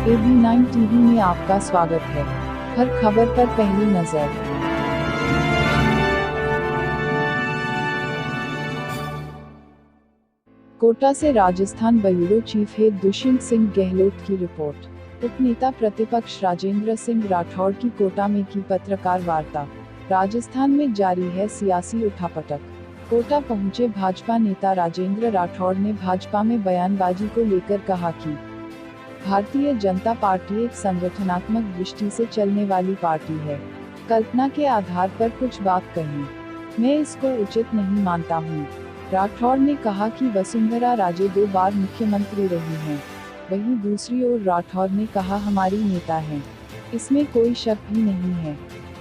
AB9 TV में आपका स्वागत है। हर खबर पर पहली नजर। कोटा से Rajasthan bureau chief head Dushyant Singh Gehlot की रिपोर्ट। उपनेता प्रतिपक्ष राजेंद्र सिंह राठौड़ की कोटा में की पत्रकार वार्ता। राजस्थान में जारी है सियासी उठापटक। कोटा पहुंचे भाजपा नेता राजेंद्र राठौड़ ने भाजपा में बयानबाजी को लेकर कहा कि भारतीय जनता पार्टी एक संगठनात्मक दृष्टि से चलने वाली पार्टी है। कल्पना के आधार पर कुछ बात कही, मैं इसको उचित नहीं मानता हूँ। राठौड़ ने कहा कि वसुंधरा राजे 2 बार मुख्यमंत्री रही हैं। वहीं दूसरी ओर राठौड़ ने कहा हमारी नेता हैं, इसमें कोई शक भी नहीं है,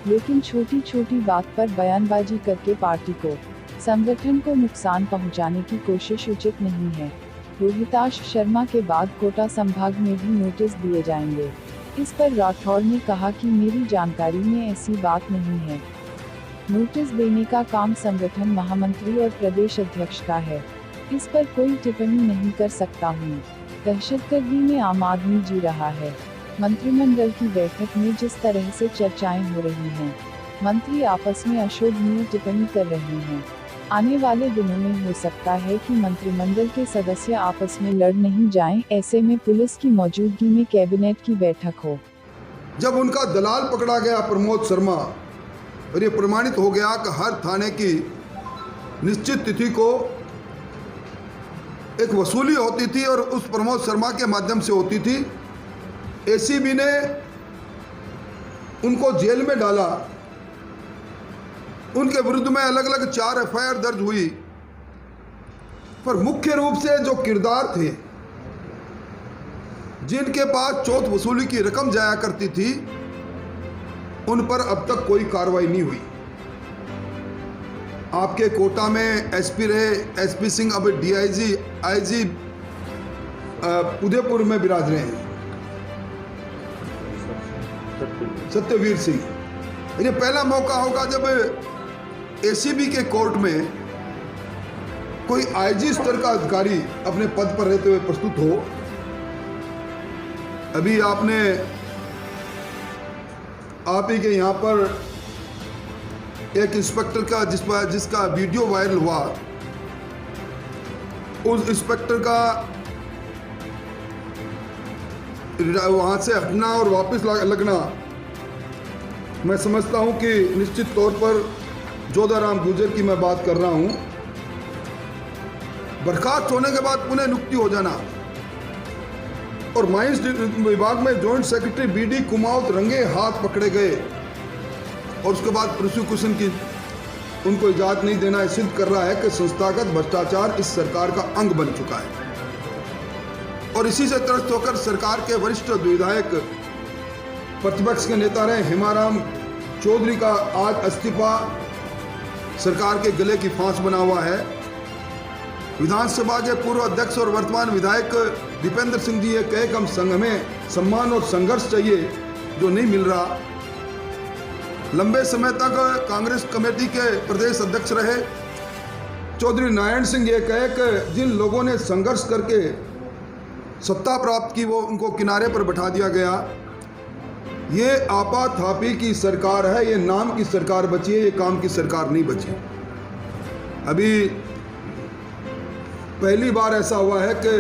लेकिन छोटी छोटी बात पर बयानबाजी करके पार्टी को, संगठन को नुकसान पहुंचाने की कोशिश उचित नहीं है। रोहिताश शर्मा के बाद कोटा संभाग में भी नोटिस दिए जाएंगे। इस पर राठौड़ ने कहा कि मेरी जानकारी में ऐसी बात नहीं है। नोटिस देने का काम संगठन महामंत्री और प्रदेश अध्यक्ष का है, इस पर कोई टिप्पणी नहीं कर सकता हूँ। दहशतगर्दी में आम आदमी जी रहा है। मंत्रिमंडल की बैठक में जिस तरह से चर्चाएं हो रही हैं, मंत्री आपस में अशोभनीय टिप्पणी कर रहे हैं। आने वाले दिनों में हो सकता है कि मंत्रिमंडल के सदस्य आपस में लड़ नहीं जाएं, ऐसे में पुलिस की मौजूदगी में कैबिनेट की बैठक हो। जब उनका दलाल पकड़ा गया प्रमोद शर्मा और ये प्रमाणित हो गया कि हर थाने की निश्चित तिथि को एक वसूली होती थी और उस प्रमोद शर्मा के माध्यम से होती थी, एसीबी ने उनको जेल में डाला। उनके विरुद्ध में अलग अलग 4 एफआईआर दर्ज हुई, पर मुख्य रूप से जो किरदार थे, जिनके पास चौथ वसूली की रकम जाया करती थी, उन पर अब तक कोई कार्रवाई नहीं हुई। आपके कोटा में एसपी रहे एसपी सिंह, अब डीआईजी आईजी उदयपुर में विराज रहे हैं सत्यवीर सिंह। ये पहला मौका होगा जब एसीबी के कोर्ट में कोई आईजी स्तर का अधिकारी अपने पद पर रहते हुए प्रस्तुत हो। अभी आप ही के यहाँ पर एक इंस्पेक्टर का जिसका वीडियो वायरल हुआ, उस इंस्पेक्टर का वहाँ से हटना और वापस लगना, मैं समझता हूँ कि निश्चित तौर पर जोधाराम गुर्जर की मैं बात कर रहा हूँ, बर्खास्त होने के बाद पुनः नियुक्ति हो जाना और माइंस विभाग में जॉइंट सेक्रेटरी बीडी कुमाऊत रंगे हाथ पकड़े गए और उसके बाद प्रोसिक्यूशन की उनको इजाजत नहीं देना, सिद्ध कर रहा है कि संस्थागत भ्रष्टाचार इस सरकार का अंग बन चुका है। और इसी से त्रस्त होकर सरकार के वरिष्ठ विधायक प्रतिपक्ष के नेता रहे हेमाराम चौधरी का आज इस्तीफा सरकार के गले की फांस बना हुआ है। विधानसभा के पूर्व अध्यक्ष और वर्तमान विधायक दीपेंद्र सिंह जी ये कहे कि हम संघ में सम्मान और संघर्ष चाहिए, जो नहीं मिल रहा। लंबे समय तक कांग्रेस कमेटी के प्रदेश अध्यक्ष रहे चौधरी नारायण सिंह ये कहे कि जिन लोगों ने संघर्ष करके सत्ता प्राप्त की वो उनको किनारे पर बैठा दिया गया। ये आपाधापी की सरकार है, ये नाम की सरकार बची है, ये काम की सरकार नहीं बची। अभी पहली बार ऐसा हुआ है कि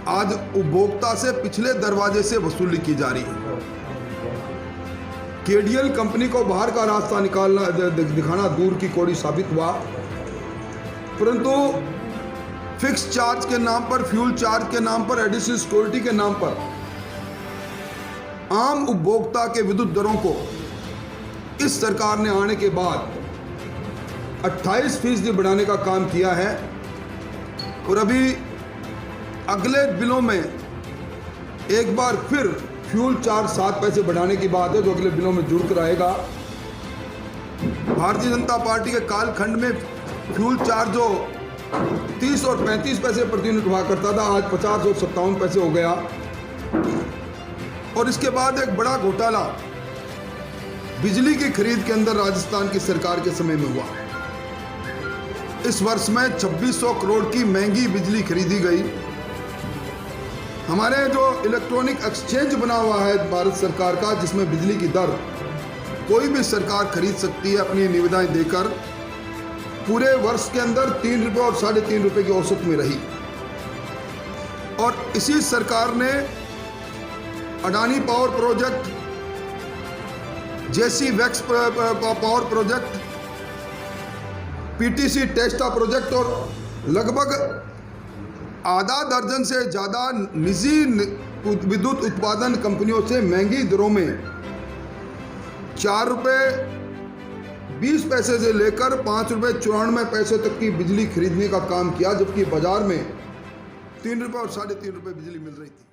आज उपभोक्ता से पिछले दरवाजे से वसूली की जा रही है। केडीएल कंपनी को बाहर का रास्ता दिखाना दूर की कौड़ी साबित हुआ, परंतु फिक्स चार्ज के नाम पर, फ्यूल चार्ज के नाम पर, एडिशनल सिक्योरिटी के नाम पर आम उपभोक्ता के विद्युत दरों को इस सरकार ने आने के बाद 28% बढ़ाने का काम किया है। और अभी अगले बिलों में एक बार फिर फ्यूल चार्ज 7 पैसे बढ़ाने की बात है, जो अगले बिलों में जुड़ कर आएगा। भारतीय जनता पार्टी के कालखंड में फ्यूल चार्ज जो 30 और 35 पैसे प्रति यूनिट हुआ करता था, आज 50 और 57 पैसे हो गया। और इसके बाद एक बड़ा घोटाला बिजली की खरीद के अंदर राजस्थान की सरकार के समय में हुआ। इस वर्ष में 2600 करोड़ की महंगी बिजली खरीदी गई। हमारे जो इलेक्ट्रॉनिक एक्सचेंज बना हुआ है भारत सरकार का, जिसमें बिजली की दर कोई भी सरकार खरीद सकती है अपनी निविदाएं देकर, पूरे वर्ष के अंदर 3 रुपये और 3.5 रुपये की औसत में रही। और इसी सरकार ने अडानी पावर प्रोजेक्ट, जेसी wax power project, PTC टेस्टा project और लगभग आधा दर्जन से ज़्यादा निजी विद्युत उत्पादन कंपनियों से महंगी दरों में 4 रुपये 20 पैसे से लेकर 5 रुपये 94 पैसे तक की बिजली खरीदने का काम किया, जबकि बाजार में 3 रुपये और 3.5 रुपये बिजली मिल रही थी।